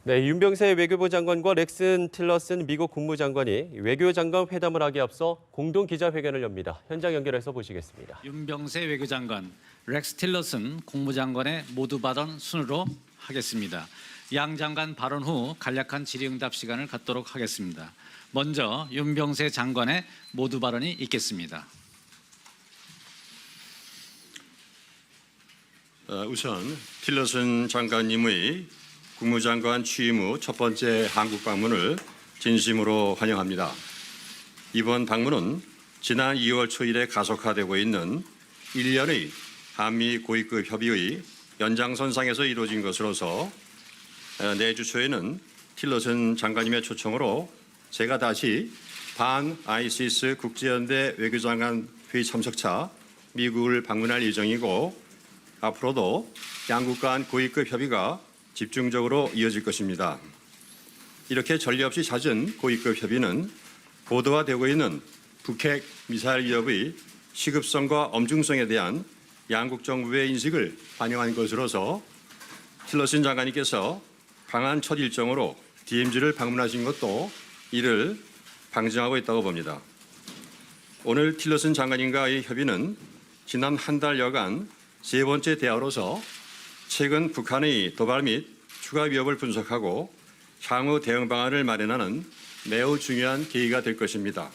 네, 윤병세 외교부 장관과 렉슨 틸러슨 미국 국무장관이 외교장관 회담을 하기 앞서 공동 기자회견을 엽니다. 현장 연결해서 보시겠습니다. 윤병세 외교장관, 렉스 틸러슨 국무장관의 모두 발언 순으로 하겠습니다. 양 장관 발언 후 간략한 질의응답 시간을 갖도록 하겠습니다. 먼저 윤병세 장관의 모두 발언이 있겠습니다. 우선 틸러슨 장관님의 국무장관 취임 후 첫 번째 한국 방문을 진심으로 환영합니다. 이번 방문은 지난 2월 초일에 가속화되고 있는 1년의 한미 고위급 협의의 연장선상에서 이루어진 것으로서 내주 초에는 틸러슨 장관님의 초청으로 제가 다시 반 아이시스 국제연대 외교장관 회의 참석차 미국을 방문할 예정이고 앞으로도 양국 간 고위급 협의가 집중적으로 이어질 것입니다. 이렇게 전례 없이 잦은 고위급 협의는 고도화되고 있는 북핵 미사일 위협의 시급성과 엄중성에 대한 양국 정부의 인식을 반영한 것으로서 틸러슨 장관님께서 강한 첫 일정으로 DMZ를 방문하신 것도 이를 방증하고 있다고 봅니다. 오늘 틸러슨 장관님과의 협의는 지난 한 달여간 세 번째 대화로서 최근 북한의 도발 및 추가 위협을 분석하고 향후 대응 방안을 마련하는 매우 중요한 계기가 될 것입니다.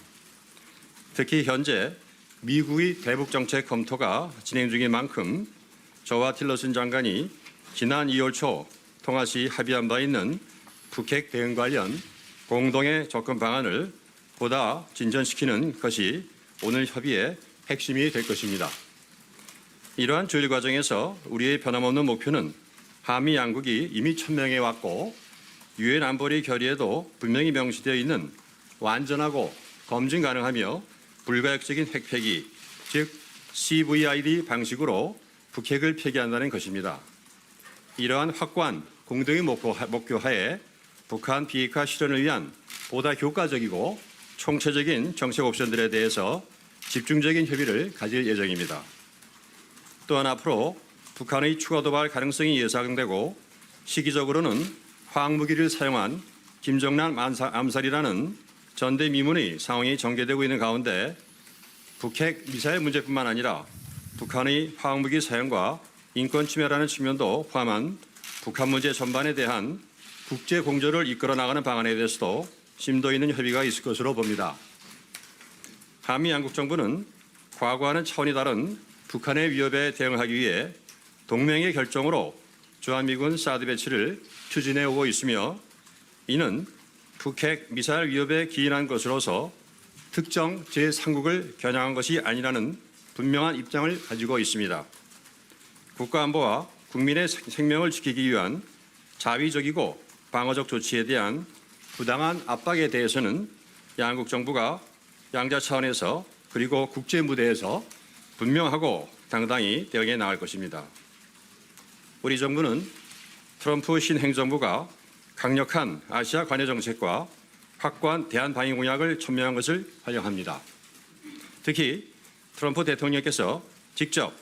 특히 현재 미국의 대북 정책 검토가 진행 중인 만큼 저와 틸러슨 장관이 지난 2월 초 통화 시 합의한 바 있는 북핵 대응 관련 공동의 접근 방안을 보다 진전시키는 것이 오늘 협의의 핵심이 될 것입니다. 이러한 조율 과정에서 우리의 변함없는 목표는 한미 양국이 이미 천명해 왔고 유엔 안보리 결의에도 분명히 명시되어 있는 완전하고 검증 가능하며 불가역적인 핵폐기, 즉 CVID 방식으로 북핵을 폐기한다는 것입니다. 이러한 확고한 공동의 목표 하에 북한 비핵화 실현을 위한 보다 효과적이고 총체적인 정책 옵션들에 대해서 집중적인 협의를 가질 예정입니다. 또한 앞으로 북한의 추가 도발 가능성이 예상되고 시기적으로는 화학무기를 사용한 김정남 암살이라는 전대미문의 상황이 전개되고 있는 가운데 북핵 미사일 문제뿐만 아니라 북한의 화학무기 사용과 인권 침해라는 측면도 포함한 북한 문제 전반에 대한 국제 공조를 이끌어 나가는 방안에 대해서도 심도 있는 협의가 있을 것으로 봅니다. 한미 양국 정부는 과거와는 차원이 다른 북한의 위협에 대응하기 위해 동맹의 결정으로 주한미군 사드 배치를 추진해 오고 있으며 이는 북핵 미사일 위협에 기인한 것으로서 특정 제3국을 겨냥한 것이 아니라는 분명한 입장을 가지고 있습니다. 국가안보와 국민의 생명을 지키기 위한 자위적이고 방어적 조치에 대한 부당한 압박에 대해서는 양국 정부가 양자 차원에서 그리고 국제 무대에서 분명하고 당당히 대응해 나갈 것입니다. 우리 정부는 트럼프 신행정부가 강력한 아시아 관여 정책과 확고한 대한 방위 공약을 천명한 것을 환영합니다. 특히 트럼프 대통령께서 직접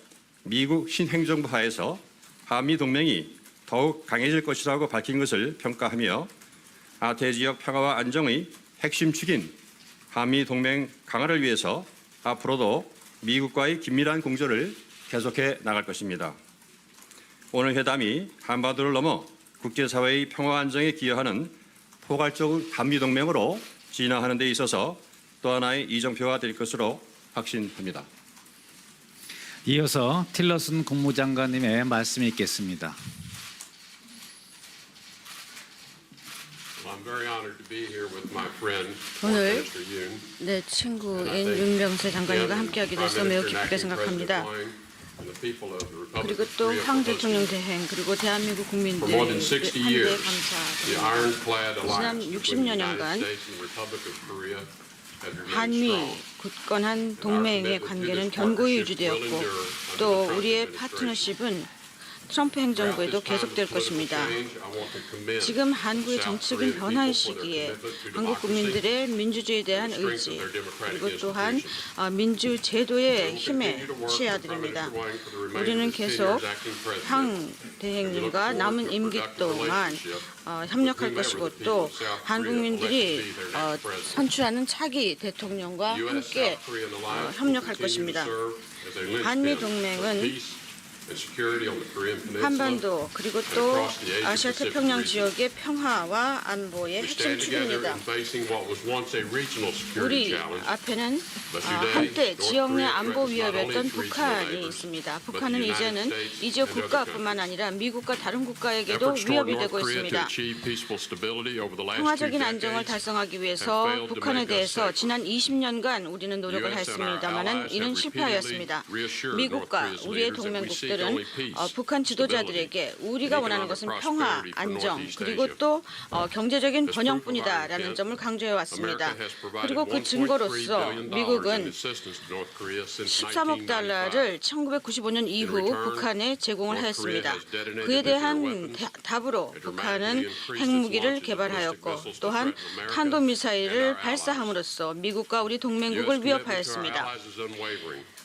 미국 신행정부 하에서 한미 동맹이 더욱 강해질 것이라고 밝힌 것을 평가하며 아태 지역 평화와 안정의 핵심 축인 한미 동맹 강화를 위해서 앞으로도 미국과의 긴밀한 공조를 계속해 나갈 것입니다. 오늘 회담이 한반도를 넘어 국제사회의 평화 안정에 기여하는 포괄적 한미동맹으로 진화하는 데 있어서 또 하나의 이정표가 될 것으로 확신합니다. 이어서 틸러슨 국무장관님의 말씀이 있겠습니다. 오늘 내 친구인 윤병세 장관님과 함께하게 돼서 매우 기쁘게 생각합니다. 그리고 또 황 대통령 대행 그리고 대한민국 국민들 한데 감사합니다. 지난 60여년간 한미 굳건한 동맹의 관계는 견고히 유지되었고 또 우리의 파트너십은 트럼프 행정부에도 계속될 것입니다. 지금 한국의 정치적인 변화의 시기에 한국 국민들의 민주주의에 대한 의지 그리고 또한 민주 제도의 힘에 치야드립니다. 우리는 계속 황 대행님과 남은 임기 동안 협력할 것이고 또 한국민들이 선출하는 차기 대통령과 함께 협력할 것입니다. 한미 동맹은 한반도 그리고 또 아시아 태평양 지역의 평화와 안보의 핵심 축입니다. 우리 앞에는 한때 지역 내 안보 위협이었던 북한이 있습니다. 북한은 이제는 이 지역 국가뿐만 아니라 미국과 다른 국가에게도 위협이 되고 있습니다. 평화적인 안정을 달성하기 위해서 북한에 대해서 지난 20년간 우리는 노력을 했습니다만 이는 실패하였습니다. 미국과 우리의 동맹국들은 북한 지도자들에게 우리가 원하는 것은 평화, 안정, 그리고 또 경제적인 번영뿐이다라는 점을 강조해 왔습니다. 그리고 그 증거로서 미국은 13억 달러를 1995년 이후 북한에 제공을 하였습니다. 그에 대한 답으로 북한은 핵무기를 개발하였고 또한 탄도미사일을 발사함으로써 미국과 우리 동맹국을 위협하였습니다.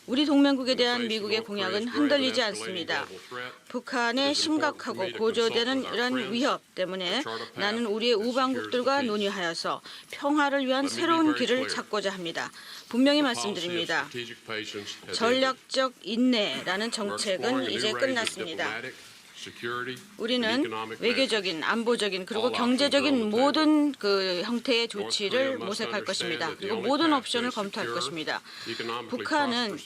우리 동맹국에 대한 미국의 공약은 흔들리지 않습니다. 북한의 심각하고 고조되는 이런 위협 때문에 나는 우리의 우방국들과 논의하여서 평화를 위한 새로운 길을 찾고자 합니다. 분명히 말씀드립니다. 전략적 인내라는 정책은 이제 끝났습니다. 우리는 외교적인, 안보적인 그리고 경제적인 모든 그 형태의 조치를 모색할 것입니다. 그리고 모든 옵션을 검토할 것입니다. 북한은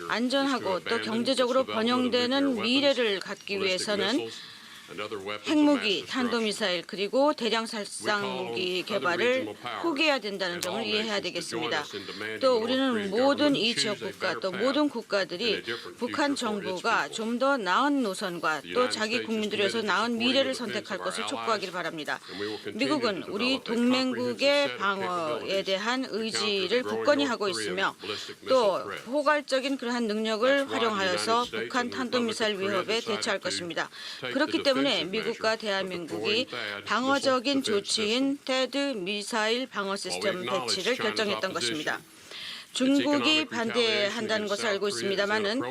안전하고 또 경제적으로 번영되는 미래를 갖기 위해서는 핵무기, 탄도미사일 그리고 대량 살상무기 개발을 포기해야 된다는 점을 이해해야 되겠습니다. 또 우리는 모든 이 지역 국가 또 모든 국가들이 북한 정부가 좀 더 나은 노선과 또 자기 국민들을 위해서 나은 미래를 선택할 것을 촉구하기를 바랍니다. 미국은 우리 동맹국의 방어에 대한 의지를 굳건히 하고 있으며 또 포괄적인 그러한 능력을 활용하여서 북한 탄도미사일 위협에 대처할 것입니다. 그렇기 때문에 미국과 대한민국이 방어적인 조치인 태드 미사일 방어 시스템 배치를 결정했던 것입니다. 중국이 반대한다는 것을 알고 있습니다만은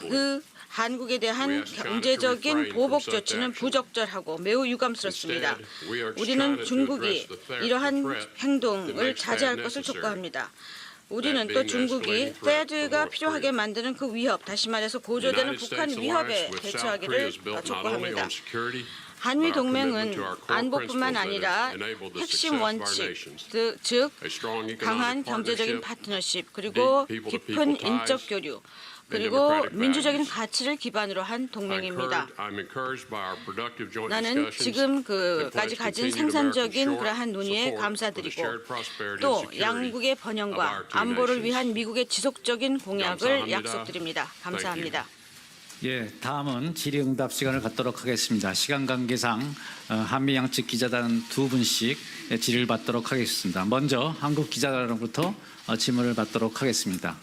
그 한국에 대한 경제적인 보복 조치는 부적절하고 매우 유감스럽습니다. 우리는 중국이 이러한 행동을 자제할 것을 촉구합니다. 우리는 또 중국이 THAAD가 필요하게 만드는 그 위협, 다시 말해서 고조되는 북한 위협에 대처하기를 촉구합니다. 한미 동맹은 안보뿐만 아니라 핵심 원칙, 즉 강한 경제적인 파트너십, 그리고 깊은 인적 교류, 그리고 민주적인 가치를 기반으로 한 동맹입니다. 나는 지금까지 가진 생산적인 그러한 논의에 감사드리고 또 양국의 번영과 안보를 위한 미국의 지속적인 공약을 약속드립니다. 감사합니다. 예, 다음은 질의응답 시간을 갖도록 하겠습니다. 시간 관계상 한미 양측 기자단 2분씩 질의를 받도록 하겠습니다. 먼저 한국 기자단으로부터 질문을 받도록 하겠습니다.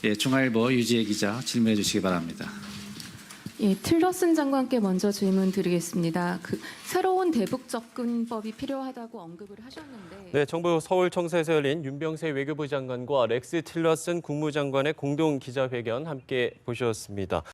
예, 중앙일보 유지혜 기자 질문해 주시기 바랍니다. 예, 틸러슨 장관께 먼저 질문 드리겠습니다. 새로운 대북 접근법이 필요하다고 언급을 하셨는데. 네, 정부 서울청사에서 열린 윤병세 외교부 장관과 렉스 틸러슨 국무장관의 공동 기자회견 함께 보셨습니다.